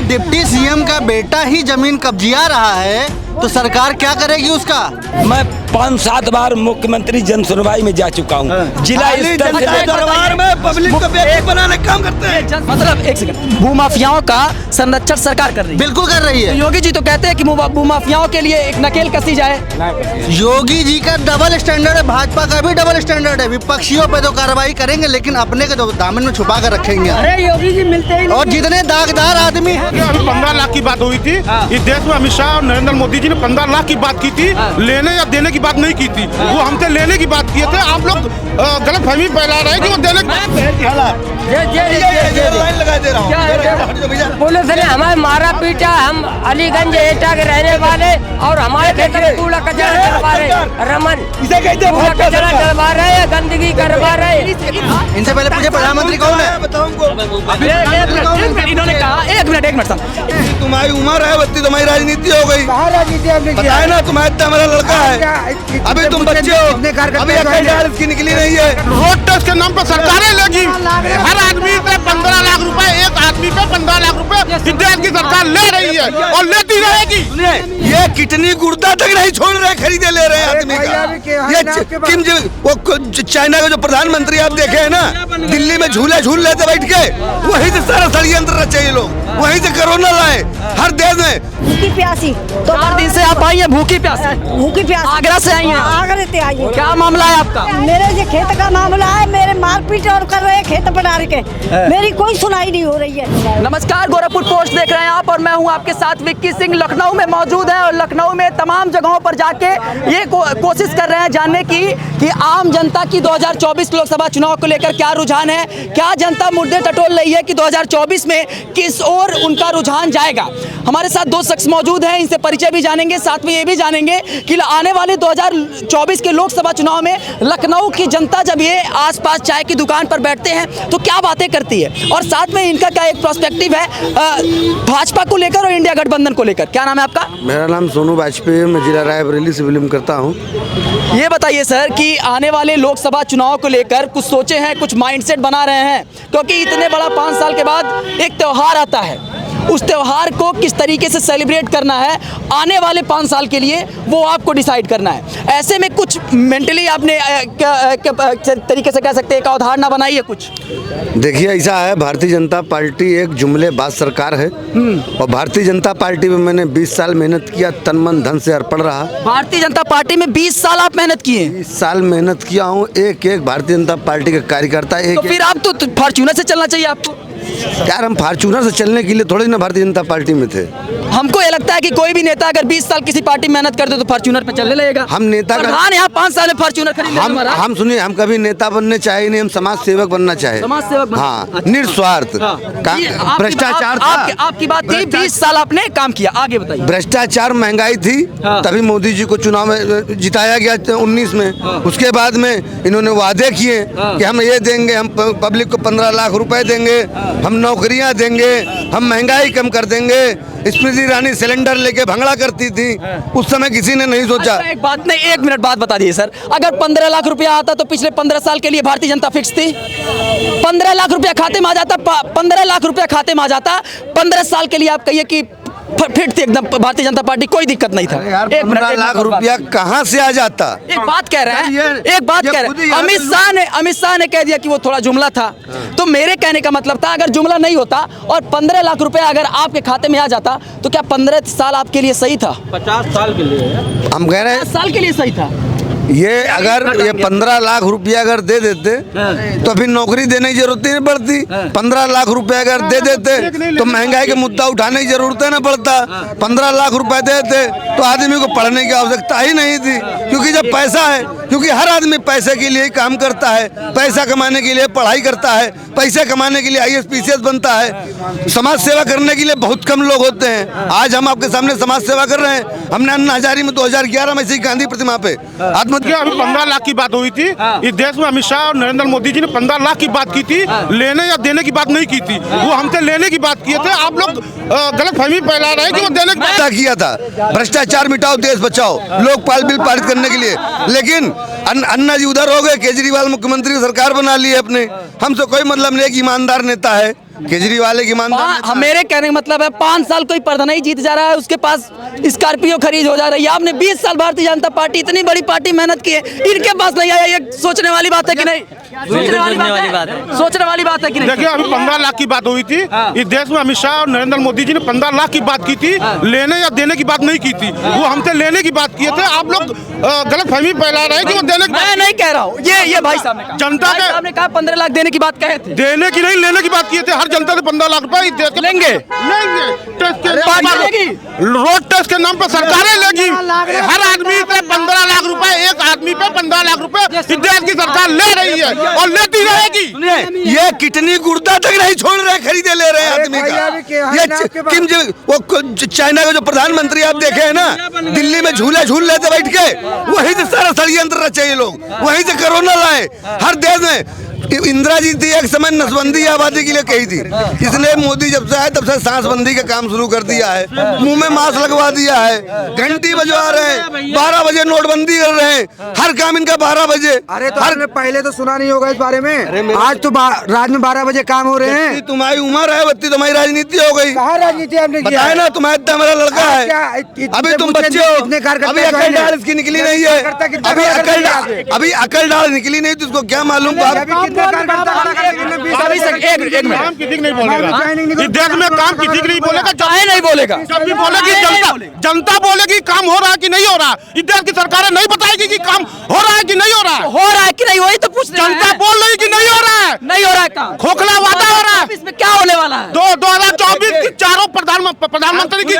Deputy CM का बेटा ही जमीन कब्जिया रहा है तो सरकार क्या करेगी उसका? मैं 5-7 बार मुख्यमंत्री जन सुनवाई में जा चुका हूँ। जिला स्तर से दरबार में पब्लिक को बेवकूफ बनाने का काम करते हैं। मतलब एक सेकंड, भूमाफियाओं का संरक्षण सरकार कर रही है। बिल्कुल कर रही है। योगी जी तो कहते हैं कि भूमाफियाओं के लिए एक नकेल कसी जाए। योगी जी का डबल स्टैंडर्ड है, भाजपा का भी डबल स्टैंडर्ड है। विपक्षियों पे तो कार्रवाई करेंगे लेकिन अपने के तो दामन में छुपा कर रखेंगे। अरे योगी जी मिलते ही और जितने दागदार आदमी हैं, अभी 15 लाख की बात हुई थी इस देश में। अमित शाह और नरेंद्र मोदी जी ने 15 लाख की बात की थी, लेने या देने की बात नहीं की थी। वो हमसे लेने की बात किए थे। आप लोग गलतफहमी फैला रहे हैं कि वो देने पुलिस ने हमें मारा पीटा। हम अलीगंज एटा के रहने वाले और हमारे खेत में कूड़ा कचरा डलवा रहे। रमन कूड़ा कचरा डलवा रहे हैं, गंदगी करवा रहे हैं। इनसे पहले पूछे प्रधानमंत्री कौन है? इन्होंने कहा एक मिनट तुम्हारी उम्र है, बत्ती तुम्हारी राजनीति हो गई। बताए ना, तुम्हारा इतना मेरा लड़का है, अभी तुम बच्चे हो, अभी इसकी निकली नहीं है। रोड टैक्स के नाम पर सरकारें लेगी। हर आदमी से 15 लाख रुपए, एक आदमी पे 15 लाख रुपए इस देश की सरकार ले रही है और लेती रहेगी। ये किडनी गुर्दा तक नहीं छोड़ रहे, खरीदे ले रहे हैं आदमी का। ये वो चाइना का जो प्रधानमंत्री आप देखे है ना, दिल्ली में झूले झूल लेते बैठ के, वहीं से सारा षड्यंत्र रचे ये लोग, वहीं से कोरोना लाए हर देश में। भूखी प्यासी तो 4 दिन से आप आई हैं, भूखी प्यासी आगरा से आई हैं। आगरा से आई है। क्या मामला है आपका? मेरे जो खेत का मामला है, मेरे मारपीट और कर रहे हैं खेत पटार के, मेरी कोई सुनाई नहीं हो रही है। नमस्कार, गोरखपुर पोस्ट देख रहे हैं आप और मैं हूं आपके साथ विक्की सिंह। लखनऊ में मौजूद है और लखनऊ में तमाम जगहों पर जाके ये कोशिश कर रहे हैं जानने की कि आम जनता की 2024 लोकसभा चुनाव को लेकर क्या रुझान है, क्या जनता मुद्दे टटोल रही है कि 2024 में किस ओर उनका रुझान जाएगा। हमारे साथ 2 शख्स मौजूद हैं, इनसे परिचय भी जानेंगे, साथ में ये भी जानेंगे कि आने वाले 2024 के लोकसभा चुनाव में लखनऊ की जनता जब ये आसपास चाय की दुकान पर बैठते हैं तो क्या बातें करती है और साथ में इनका क्या एक पर्सपेक्टिव है भाजपा को लेकर और इंडिया गठबंधन को लेकर। क्या नाम है आपका? मेरा नाम सोनू वाजपेयी, मैं जिला रायबरेली से बिलोंग करता हूँ। ये बताइए सर कि आने वाले लोकसभा चुनाव को लेकर कुछ सोचे हैं, कुछ माइंडसेट बना रहे हैं, क्योंकि इतने बड़ा 5 साल के बाद एक त्योहार आता है, उस त्योहार को किस तरीके से सेलिब्रेट करना है आने वाले 5 साल के लिए वो आपको डिसाइड करना है। ऐसे में कुछ मेंटली आपने तरीके से कह सकते हैं एक अवधारणा बनाई है कुछ? देखिए ऐसा है, भारतीय जनता पार्टी एक जुमलेबाज सरकार है और भारतीय जनता पार्टी में मैंने 20 साल मेहनत किया, तन मन धन से अर्पण रहा। भारतीय जनता पार्टी में 20 साल आप मेहनत किए? 20 साल मेहनत किया हूँ, एक भारतीय जनता पार्टी का कार्यकर्ता। तो फिर आप तो फॉर्च्यूनर से चलना चाहिए आपको। यार हम फॉर्च्यूनर से चलने के लिए थोड़ी ना भारतीय जनता पार्टी में थे। हमको ये लगता है कि कोई भी नेता अगर 20 साल किसी पार्टी में मेहनत करते तो फॉर्च्यूनर पे चलने लगेगा। हम नेता का यहाँ 5 साल में फॉर्च्यूनर खरीद हम सुनिए, हम कभी नेता बनने चाहे नहीं, हम समाज सेवक बनना चाहे। समाज सेवक हाँ, निस्वार्थ। भ्रष्टाचार आपकी बात थी, 20 साल आपने काम किया, आगे बताइए। भ्रष्टाचार, महंगाई थी, तभी मोदी जी को चुनाव में जिताया गया 19 में। उसके बाद में इन्होंने वादे किए कि हम ये देंगे, हम पब्लिक को 15 लाख रुपए देंगे, हम नौकरियां देंगे, हम महंगाई कम कर देंगे। स्मृति ईरानी सिलेंडर लेके भंगड़ा करती थी, उस समय किसी ने नहीं सोचा। एक बात नहीं, 1 मिनट बात बता दीजिए सर, अगर 15 लाख रुपया आता तो पिछले 15 साल के लिए भारतीय जनता फिक्स थी? 15 लाख रुपया खाते में आ जाता, 15 लाख रुपया खाते में आ जाता, 15 साल के लिए आप कहिए कि फिट थी एकदम भारतीय जनता पार्टी, कोई दिक्कत नहीं था। 15 लाख रुपया कहाँ से आ जाता? एक बात कह रहे हैं, एक बात कह रहे हैं, अमित शाह ने कह दिया कि वो थोड़ा जुमला था। तो मेरे कहने का मतलब था अगर जुमला नहीं होता और 15 लाख रुपया अगर आपके खाते में आ जाता तो क्या 15 साल आपके लिए सही था? 50 साल के लिए हम कह रहे हैं 50 साल के लिए सही था। ये अगर ये 15 लाख रुपया अगर दे देते तो फिर नौकरी देने की जरूरत नहीं पड़ती। 15 लाख रुपया अगर दे देते तो महंगाई का मुद्दा उठाने की जरूरत न पड़ता। 15 लाख रुपए देते तो आदमी को पढ़ने की आवश्यकता ही नहीं थी, क्योंकि जब पैसा है, क्योंकि हर आदमी पैसे के लिए काम करता है, पैसा कमाने के लिए पढ़ाई करता है, पैसे कमाने के लिए IAS PCS बनता है। समाज सेवा करने के लिए बहुत कम लोग होते हैं। आज हम आपके सामने समाज सेवा कर रहे हैं। हमने अन्ना हजारी में 2011 में से गांधी प्रतिमा पे अभी 15 लाख की बात हुई थी इस देश में। अमित शाह और नरेंद्र मोदी जी ने 15 लाख की बात की थी, लेने या देने की बात नहीं की थी। वो हमसे लेने की बात किए थे। आप लोग गलतफहमी फैला रहे हैं कि वो देने की बात किया था। भ्रष्टाचार मिटाओ, देश बचाओ, लोकपाल बिल पारित करने के लिए। लेकिन अन्ना जी उधर हो गए, केजरीवाल मुख्यमंत्री सरकार बना ली है अपने। हमसे कोई मतलब नहीं, एक ईमानदार नेता है, केजरीवाल की ईमानदार मेरे कहने का मतलब है 5 साल कोई प्रधान ही जीत जा रहा है, उसके पास स्कॉर्पियो खरीद हो जा रही है। आपने 20 साल भारतीय जनता पार्टी, इतनी बड़ी पार्टी मेहनत की है, इनके पास नहीं आया। ये सोचने वाली बात है कि नहीं? सोचने वाली बात है कि नहीं? देखिए, अभी 15 लाख की बात हुई थी इस देश में। अमित शाह और नरेंद्र मोदी जी ने 15 लाख की बात की थी, लेने या देने की बात नहीं की थी। वो हमसे लेने की बात किए थे। आप लोग गलत फहमी फैला रहे हैं कि वो देने की मैं नहीं कह रहा हूँ, ये भाई साहब ने कहा। जनता के आपने कहा 15 लाख देने की बात कहे थे, देने की नहीं लेने की बात किए थे। हर जनता से 15 लाख रुपए देश के लेंगे। रोड टेस्ट के नाम पर सरकारें लेगी। हर आदमी से 15 लाख रुपए, एक आदमी पे 15 लाख रुपए इस देश की सरकार ले रही है और लेती रहेगी। ये किडनी गुर्दा तक नहीं छोड़ रहे, खरीदे ले रहे हैं आदमी का। ये वो चाइना का जो प्रधानमंत्री आप देखे हैं ना, दिल्ली में झूला झूल लेते बैठ के, वहीं से सारा षड्यंत्र रचे ये लोग, वहीं से कोरोना लाए। हर देश में इंदिरा जी थी एक समय नसबंदी आबादी के लिए कही थी, इसलिए मोदी जब से आए तब से सांसबंदी का काम शुरू कर दिया है। मुंह में मास्क लगवा दिया है, घंटी बजवा रहे हैं, 12 बजे नोटबंदी कर रहे हैं, हर काम इनका 12 बजे। अरे तो आपने पहले तो सुना नहीं होगा इस बारे में। आज तो रात में 12 बजे काम हो रहे हैं। तुम्हारी उम्र है, बत्ती तुम्हारी राजनीति हो गई। कहाँ राजनीति आपने किया बताए ना, तुम्हारा इतना मेरा लड़का है, अभी तुम बच्चे हो, अभी अकल डाल इसकी निकली नहीं है, अभी अकल डाल निकली नहीं तो उसको क्या मालूम। काम किसी नहीं बोलेगा इस देश में, काम किसी नहीं बोलेगा। चाहे नहीं बोलेगा, जब भी बोलेगी जनता बोलेगी काम हो रहा है कि नहीं हो रहा। इस देश की सरकारें नहीं बताएगी कि काम हो रहा है कि नहीं हो रहा। हो रहा है कि नहीं, वही तो पूछ रहे हैं। जनता बोल रही कि नहीं हो रहा है, नहीं हो रहा है काम, खोखला वादा हो रहा है। इसमें क्या होने वाला है? 2024 की चारों प्रधानमंत्री की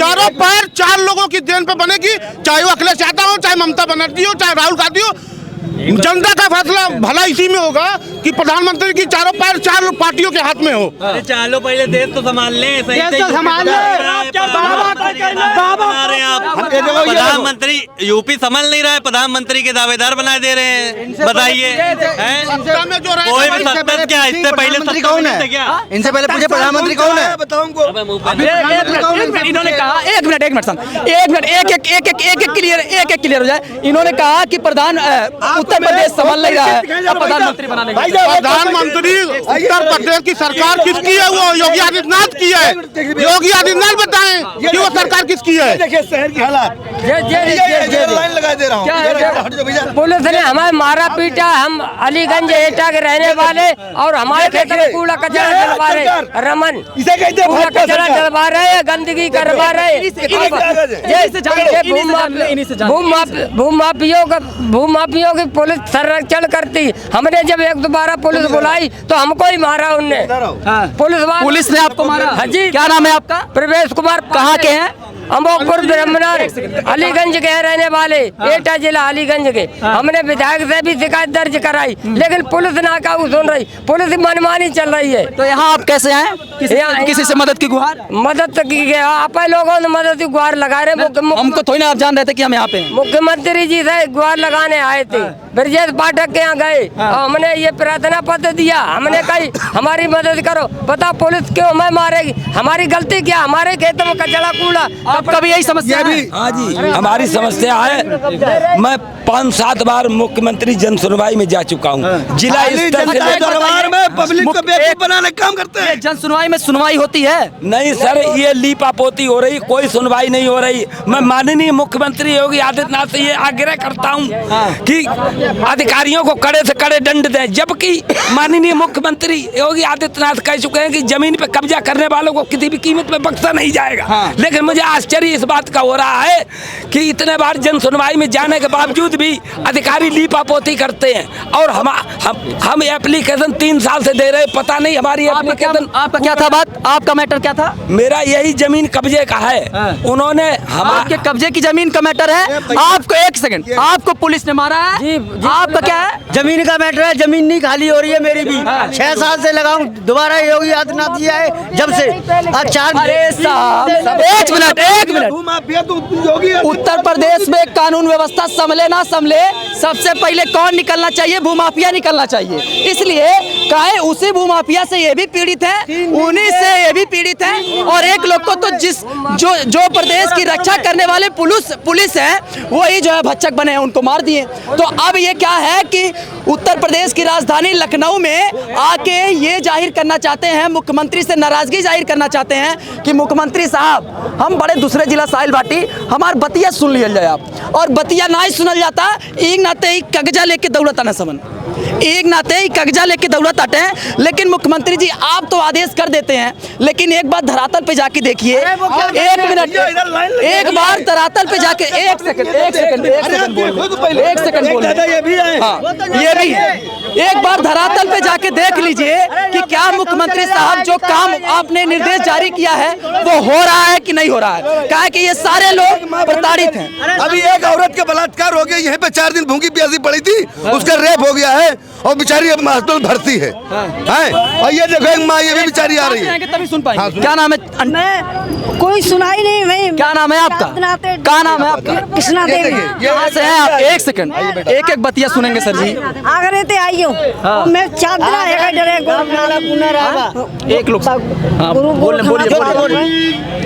चारों पैर 4 लोगों की देन पे बनेगी, चाहे वो अखिलेश यादव हो, चाहे ममता बनर्जी हो, चाहे राहुल गांधी हो। जनता का फैसला भला इसी में होगा कि प्रधानमंत्री की चारों पैर 4 पार्टियों के हाथ में हो। चलो पहले देश तो संभाल लें, प्रधानमंत्री यूपी संभाल नहीं रहा है, प्रधानमंत्री के दावेदार बनाए दे रहे हैं। बताइए कोई भी सत्ता क्या, इससे पहले कौन है? इनसे पहले पूछे प्रधानमंत्री कौन है, बताओ उनको। इन्होंने कहा एक मिनट एक क्लियर हो जाए। इन्होंने कहा कि उत्तर प्रदेश संभाल नहीं रहा है, अब प्रधानमंत्री बनाने का। प्रधानमंत्री उत्तर प्रदेश की सरकार किसकी है? वो योगी आदित्यनाथ की है। योगी आदित्यनाथ बताएं कि वो सरकार किसकी है। देखिए शहर की हालात, लाइन लगा दे रहा हूँ। पुलिस ने हमें मारा पीटा, हम अलीगंज एटा के रहने वाले और हमारे खेत में कूड़ा कचरा डलवा रहे। रमन कूड़ा कचरा डलवा रहे हैं, गंदगी करवा रहे। भूमाफियों की पुलिस संरक्षण करती। हमने जब 1-2 पुलिस बुलाई तो हमको ही मारा उनने। पुलिस ने आपको मारा? हाँ जी। क्या नाम है आपका? प्रवेश कुमार। कहाँ के हैं? अम्बोपुर ब्रह्मनार अलीगंज के रहने वाले, एटा जिला अलीगंज के। हमने विधायक से भी शिकायत दर्ज कराई, लेकिन पुलिस ना काबू सुन रही, पुलिस मनमानी चल रही है। तो यहाँ आप कैसे आए? किसी से मदद की गुहार? मदद की आप लोगों ने मदद की गुहार लगा रहे। हमको थोड़ी ना आप जान रहे थे कि हम यहाँ पे हैं। मुख्यमंत्री जी से गुहार लगाने आए थे, ब्रजेश पाठक के यहाँ गए और हमने ये प्रार्थना पत्र दिया। हमने कही हमारी मदद करो, बताओ पुलिस क्यों हमें मारेगी? हमारी गलती क्या? हमारे खेतों में कचरा कूड़ा। आपका भी यही समस्या है? हाँ जी, हमारी समस्या है। मैं 5-7 बार मुख्यमंत्री जन सुनवाई में जा चुका हूँ। जिला स्तर से दरबार में पब्लिक को बेवकूफ बनाने का काम करते हैं। जन सुनवाई में सुनवाई होती है? नहीं सर, ये लीपापोती हो रही, कोई सुनवाई नहीं हो रही। मैं माननीय मुख्यमंत्री योगी आदित्यनाथ से ये आग्रह करता हूँ कि अधिकारियों को कड़े से कड़े दंड दें, जबकि माननीय मुख्यमंत्री योगी आदित्यनाथ कह चुके हैं कि जमीन पे कब्जा करने वालों को किसी भी कीमत में बख्शा नहीं जाएगा। लेकिन मुझे आश्चर्य इस बात का हो रहा है कि इतने बार जन सुनवाई में जाने के बावजूद भी अधिकारी लीपापोती करते हैं। और हम एप्लीकेशन 3 साल से दे रहे, पता नहीं हमारी एप्लीकेशन। आपका क्या था बात? आपका मैटर क्या था? मेरा यही जमीन कब्जे का है। उन्होंने आपके कब्जे की जमीन का मैटर है। आपको 1 सेकंड, आपको पुलिस ने मारा है जी? आपका क्या है? जमीन का मैटर है, जमीन नहीं खाली हो रही है मेरी भी। 6 साल से लगाऊं, दोबारा योगी आदित्यनाथ जी आए जब से। अरे साहब एक मिनट उत्तर प्रदेश में कानून व्यवस्था संभले ना संभले, सबसे पहले कौन निकलना चाहिए? भूमाफिया निकलना चाहिए। इसलिए काहे उसी भूमाफिया से ये भी पीड़ित है, उन्हीं से ये भी पीड़ित है। और एक लोग को तो जो प्रदेश की रक्षा करने वाले पुलिस है, वही जो है भक्षक बने हैं, उनको मार दिए। तो अब मतलब ये क्या है कि उत्तर प्रदेश की राजधानी लखनऊ में आके ये जाहिर करना चाहते हैं, मुख्यमंत्री से नाराजगी जाहिर करना चाहते हैं कि मुख्यमंत्री साहब हम बड़े दूसरे जिला साहिल भाटी हमार बतिया सुन लिया जाए आप, और बतिया ना ही सुनल जाता एक नाते ही कगजा लेके दौलत आना समन, एक नाते ही कगजा लेके दौलत आते हैं। लेकिन मुख्यमंत्री जी आप तो आदेश कर देते हैं, लेकिन एक बार धरातल पे जाके देखिए, एक मिनट, एक बार धरातल पे जाके एक सेकंड बोल, हाँ ये भी है, एक बार धरातल पे जाके देख लीजिए कि क्या मुख्यमंत्री साहब जो काम आपने निर्देश जारी किया है वो हो रहा है कि नहीं हो रहा है। कहा कि ये सारे लोग प्रताड़ित हैं। अभी एक औरत के बलात्कार हो गया, यहीं पे 4 दिन भूखी प्यासी पड़ी थी, उसका रेप हो गया है और बेचारी अब हॉस्पिटल भर्ती है। और ये देखो एक माँ, ये भी बेचारी आ रही है, तभी सुन पाएंगे। क्या नाम है? मैं कोई सुनाई नहीं भाई। क्या नाम है आपका? क्या नाम है आपका? कृष्णा देवी। कहाँ से हैं आप? एक सेकंड, एक एक बतिया सुनेंगे सर जी। आगरे ते आई हूँ मैं, 4 दिन आएगा डरे एक लोग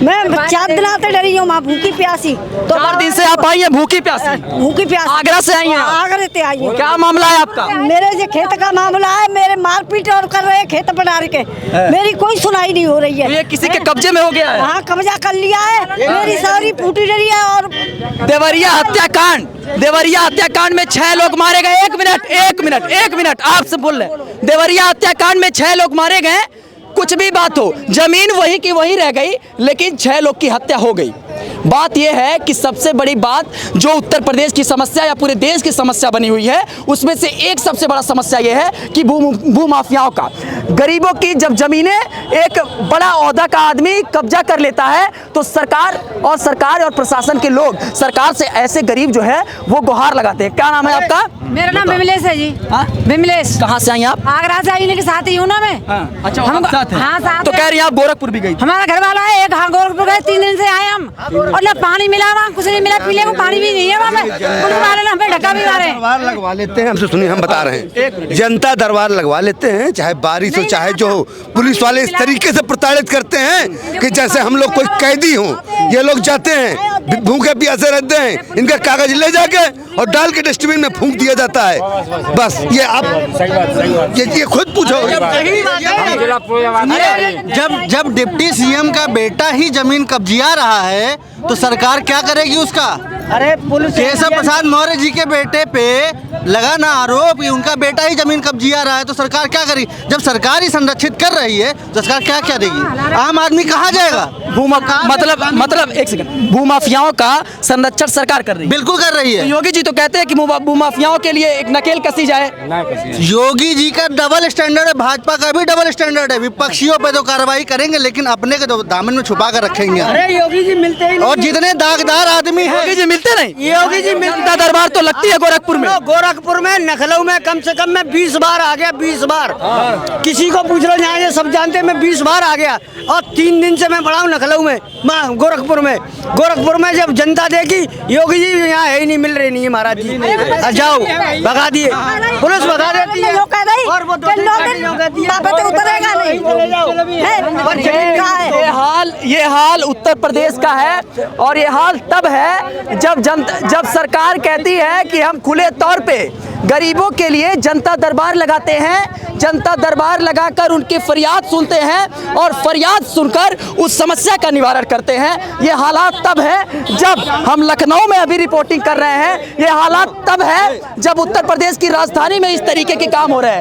मैं 4 दिन आते डरी हूँ, माँ भूखी प्यासी। तो 4 दिन से आप आई हैं भूखी प्यासी? भूखी प्यासी आगरा से आई हैं? आगरे ते आई हूँ। क्या मामला है आपका? मेरे जो खेत का मामला है, मेरे मारपीट और कर रहे हैं खेत बनार के, मेरी कोई सुनाई नहीं हो रही है। ये किसी के कब्जे में हो गया है? हाँ कब्जा कर लिया है, मेरी सारी फूटी डरी है। और देवरिया हत्याकांड, देवरिया हत्याकांड में 6 लोग मारे गए। एक मिनट आपसे बोल रहे, देवरिया हत्याकांड में 6 लोग मारे गए। कुछ भी बात हो, जमीन वही की वही रह गई, लेकिन 6 लोग की हत्या हो गई। बात यह है कि सबसे बड़ी बात जो उत्तर प्रदेश की समस्या या पूरे देश की समस्या बनी हुई है, उसमें से एक सबसे बड़ा समस्या यह है कि भूमाफियाओं का, गरीबों की जब जमीनें एक बड़ा ओहदा का आदमी कब्जा कर लेता है तो सरकार और प्रशासन के लोग सरकार से ऐसे गरीब जो है वो गुहार लगाते हैं। क्या नाम है आपका? मेरा नाम विमलेश है जी। विमलेश। कहाँ से आई आप? आगरा से आई, के साथ ही हूँ ना मैं। अच्छा, हम साथ हैं। हाँ साथ। तो कह रही हैं आप गोरखपुर भी गई? हमारा घर वाला है एक, हाँ गोरखपुर गए, 3 दिन से आए हम, और ना पानी मिला वहाँ, कुछ नहीं मिला, पीने को पानी भी नहीं है वहाँ पे। पुलिस वाले ने हमें ढका भी मारे। दरबार लगवा लेते हैं, हमसे सुनिए, हम बता रहे हैं, जनता दरबार लगवा लेते हैं, चाहे बारिश हो चाहे जो हो। पुलिस वाले इस तरीके से प्रताड़ित करते हैं कि जैसे हम लोग कोई कैदी हो। ये लोग जाते हैं भूखे प्यासे रहते हैं, इनका कागज ले जाके और डाल के डस्टबिन में फूंक दिया जाता है। बस ये आप ये खुद पूछो। जब डिप्टी सीएम का बेटा ही जमीन कब्जिया रहा है तो सरकार क्या करेगी उसका? अरे पुलिस केशव प्रसाद मौर्य जी के बेटे पे लगा ना आरोप कि उनका बेटा ही जमीन कब्जिया रहा है, तो सरकार क्या करेगी? जब सरकार ही संरक्षित कर रही है तो सरकार क्या क्या देगी? आम आदमी कहाँ जाएगा? मतलब एक सेकंड, भूमाफियाओं का संरक्षण सरकार कर रही है? बिल्कुल कर रही है। योगी जी तो कहते हैं कि भूमाफियाओं के लिए एक नकेल कसी जाए। योगी जी का डबल स्टैंडर्ड है, भाजपा का भी डबल स्टैंडर्ड है। विपक्षियों पे तो कार्रवाई करेंगे लेकिन अपने के तो दामन में छुपा कर रखेंगे। अरे योगी जी मिलते ही नहीं। और जितने दागदार आदमी हैं, योगी जी मिलते नहीं। योगी जी मिलता दरबार तो लगती है गोरखपुर में। गोरखपुर में लखनऊ में कम से कम मैं 20 बार आ गया, 20 बार। किसी को पूछ लो, यहाँ ये सब जानते हैं, मैं 20 बार आ गया। और 3 दिन से मैं पड़ा हूँ लखनऊ में, गोरखपुर में जब जनता देखी योगी जी यहाँ है ही नहीं, मिल रहे नहीं है महाराज जी, जाओ भगा दिए, पुलिस भगा देती है। और वो ये हाल उत्तर प्रदेश का है। और ये हाल तब है जब सरकार कहती है कि हम खुले तौर पे गरीबों के लिए जनता दरबार लगाते हैं, जनता दरबार लगाकर उनकी फरियाद सुनते हैं और फरियाद सुनकर उस समस्या का निवारण करते हैं। ये हालात तब है जब हम लखनऊ में अभी रिपोर्टिंग कर रहे हैं। ये हालात तब है जब उत्तर प्रदेश की राजधानी में इस तरीके के काम हो रहे हैं।